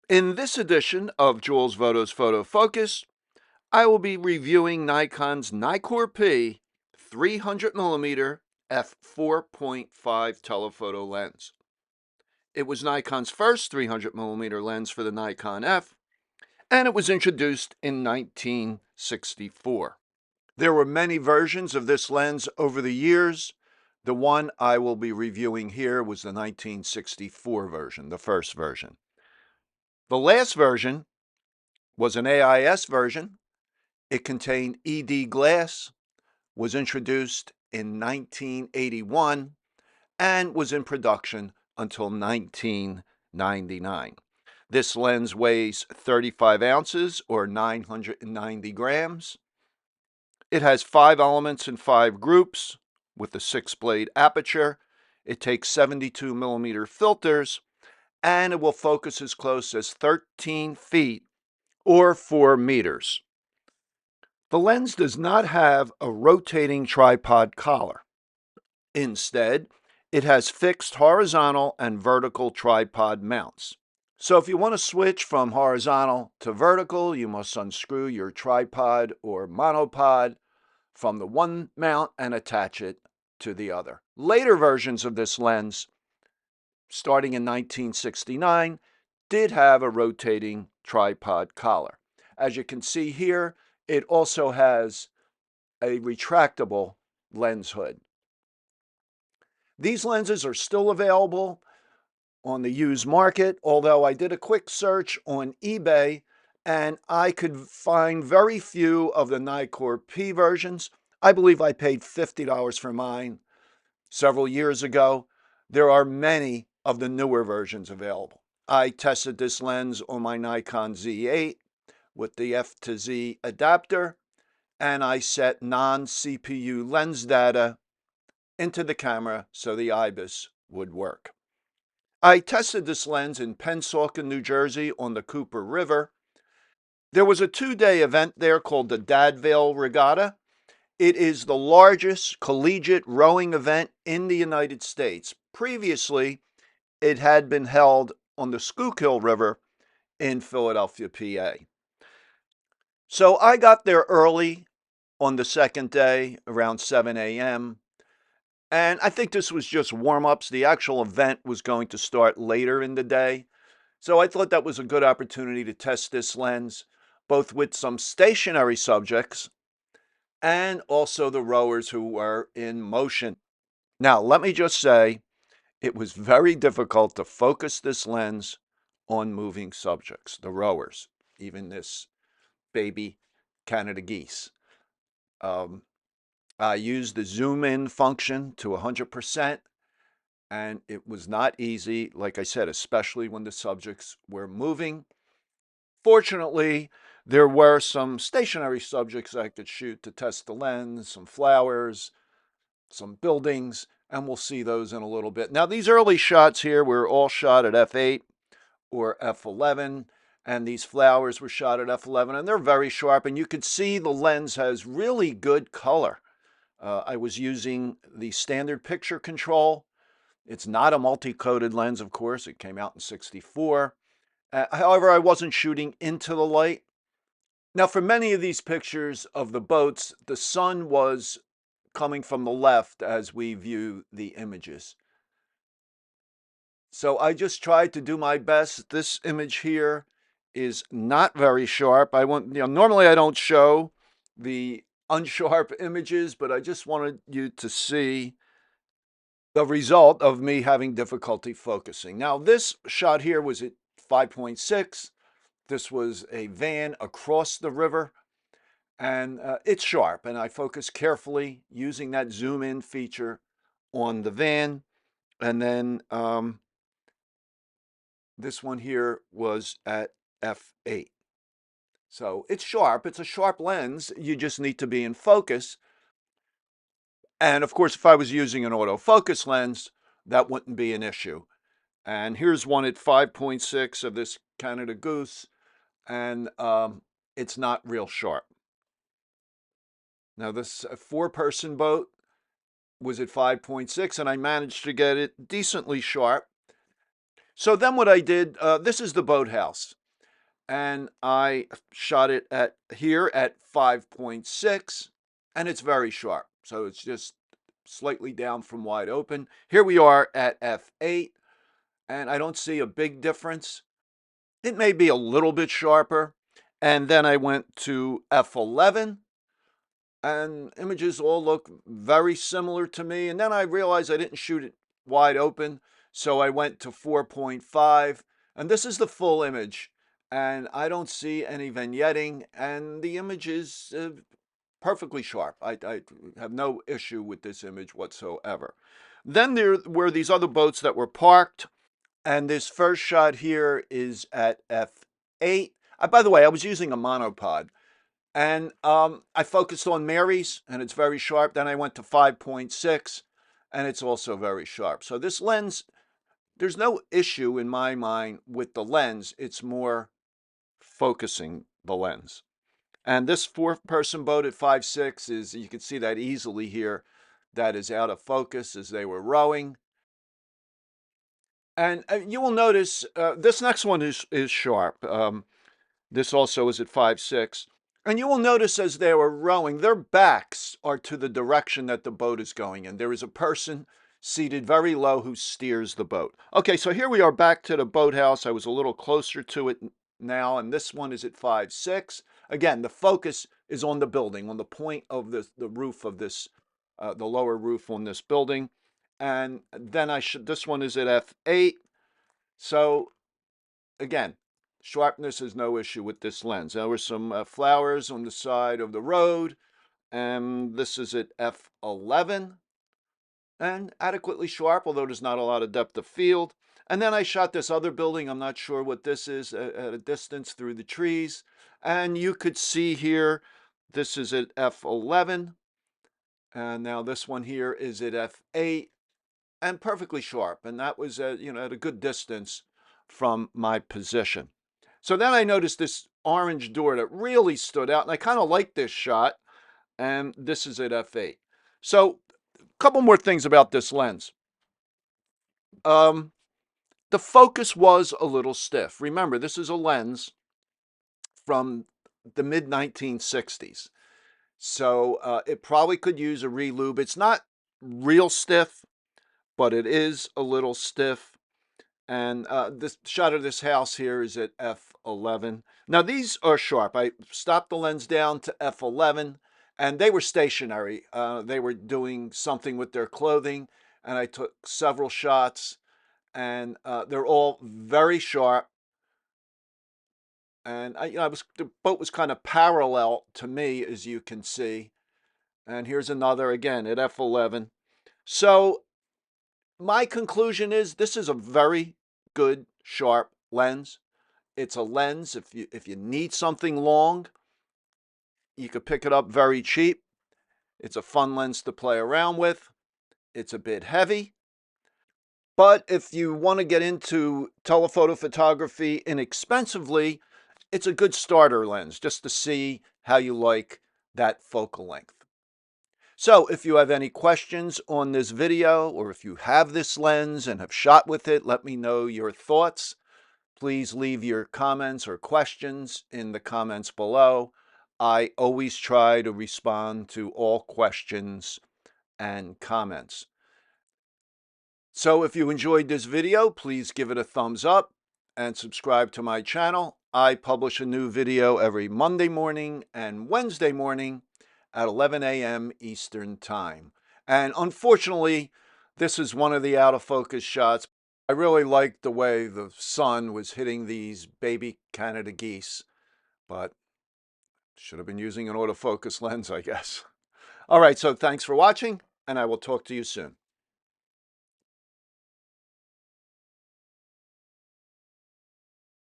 In this edition of Jules Voto's Photo Focus, I will be reviewing Nikon's Nikkor-P 300mm f4.5 telephoto lens. It was Nikon's first 300mm lens for the Nikon F, and it was introduced in 1964. There were many versions of this lens over the years. The one I will be reviewing here was the 1964 version, the first version. The last version was an AIS version. It contained ED glass, was introduced in 1981, and was in production until 1999. This lens weighs 35 ounces or 990 grams. It has 5 elements in 5 groups with a 6-blade aperture. It takes 72mm filters, and it will focus as close as 13 feet or 4 meters. The lens does not have a rotating tripod collar. Instead, it has fixed horizontal and vertical tripod mounts. So if you want to switch from horizontal to vertical, you must unscrew your tripod or monopod from the one mount and attach it to the other. Later versions of this lens, starting in 1969, did have a rotating tripod collar. As you can see here, it also has a retractable lens hood. These lenses are still available on the used market, although I did a quick search on eBay and I could find very few of the Nikkor-P versions. I believe I paid $50 for mine several years ago. There are many of the newer versions available. I tested this lens on my Nikon Z8 with the F to Z adapter, and I set non-CPU lens data into the camera so the IBIS would work. I tested this lens in Pennsauken, New Jersey on the Cooper River. There was a 2-day event there called the Dad Vail Regatta. It is the largest collegiate rowing event in the United States. Previously, it had been held on the Schuylkill River in Philadelphia, PA. So I got there early on the second day, around 7 a.m., and I think this was just warm-ups. The actual event was going to start later in the day. So I thought that was a good opportunity to test this lens, both with some stationary subjects and also the rowers who were in motion. Now, let me just say, it was very difficult to focus this lens on moving subjects, the rowers, even this baby Canada geese. I used the zoom in function to 100%, and it was not easy, like I said, especially when the subjects were moving. Fortunately, there were some stationary subjects I could shoot to test the lens, some flowers, some buildings, and we'll see those in a little bit. Now, these early shots here were all shot at f8 or f11, and these flowers were shot at f11, and they're very sharp, and you could see the lens has really good color. I was using the standard picture control. It's not a multi-coated lens, of course. It came out in '64. However, I wasn't shooting into the light. Now, for many of these pictures of the boats, the sun was coming from the left as we view the images. So I just tried to do my best. This image here is not very sharp. Normally I don't show the unsharp images, but I just wanted you to see the result of me having difficulty focusing. Now, this shot here was at 5.6. This was a van across the river, and it's sharp, and I focused carefully using that zoom in feature on the van. And then this one here was at f8. So it's sharp. It's a sharp lens. You just need to be in focus. And of course, if I was using an autofocus lens, that wouldn't be an issue. And here's one at 5.6 of this Canada Goose, and it's not real sharp. Now, this 4-person boat was at 5.6, and I managed to get it decently sharp. So then what I did, this is the boathouse. and I shot it at here at 5.6, and it's very sharp. So it's just slightly down from wide open. Here we are at f8, and I don't see a big difference. It may be a little bit sharper. And then I went to f11, and images all look very similar to me. And then I realized I didn't shoot it wide open, so I went to 4.5, and this is the full image, and I don't see any vignetting, and the image is perfectly sharp. I have no issue with this image whatsoever. Then there were these other boats that were parked, and this first shot here is at f8. By the way, I was using a monopod, and I focused on Mary's, and it's very sharp. Then I went to 5.6, and it's also very sharp. So this lens, there's no issue in my mind with the lens. It's more focusing the lens. And this four-person boat at 5.6 is, you can see that easily here, that is out of focus as they were rowing. And you will notice this next one is sharp. This also is at 5.6. And you will notice as they were rowing, their backs are to the direction that the boat is going in. There is a person seated very low who steers the boat. Okay, so here we are back to the boathouse. I was a little closer to it now, and this one is at 5.6. Again, the focus is on the building, on the point of the roof of this, the lower roof on this building. And then this one is at f8. So again, sharpness is no issue with this lens. There were some flowers on the side of the road, and this is at f11, and adequately sharp, although there's not a lot of depth of field. And then I shot this other building. I'm not sure what this is at a distance through the trees. And you could see here, this is at f11, and now this one here is at f8, and perfectly sharp. And that was at a good distance from my position. So then I noticed this orange door that really stood out, and I kind of like this shot, and this is at f8. So a couple more things about this lens. The focus was a little stiff. Remember, this is a lens from the mid-1960s. So it probably could use a relube. It's not real stiff, but it is a little stiff. And this shot of this house here is at f11. Now these are sharp. I stopped the lens down to f11, and they were stationary. They were doing something with their clothing, and I took several shots, and they're all very sharp. And the boat was kind of parallel to me, as you can see. And here's another again at f11. So my conclusion is this is a very good sharp lens. It's a lens, if you need something long, you could pick it up very cheap. It's a fun lens to play around with. It's a bit heavy, but if you want to get into telephoto photography inexpensively, it's a good starter lens just to see how you like that focal length. So if you have any questions on this video, or if you have this lens and have shot with it, let me know your thoughts. Please leave your comments or questions in the comments below. I always try to respond to all questions and comments. So if you enjoyed this video, please give it a thumbs up and subscribe to my channel. I publish a new video every Monday morning and Wednesday morning at 11 a.m. Eastern Time. And unfortunately, this is one of the out of focus shots. I really liked the way the sun was hitting these baby Canada geese, but should have been using an autofocus lens, I guess. All right, so thanks for watching, and I will talk to you soon.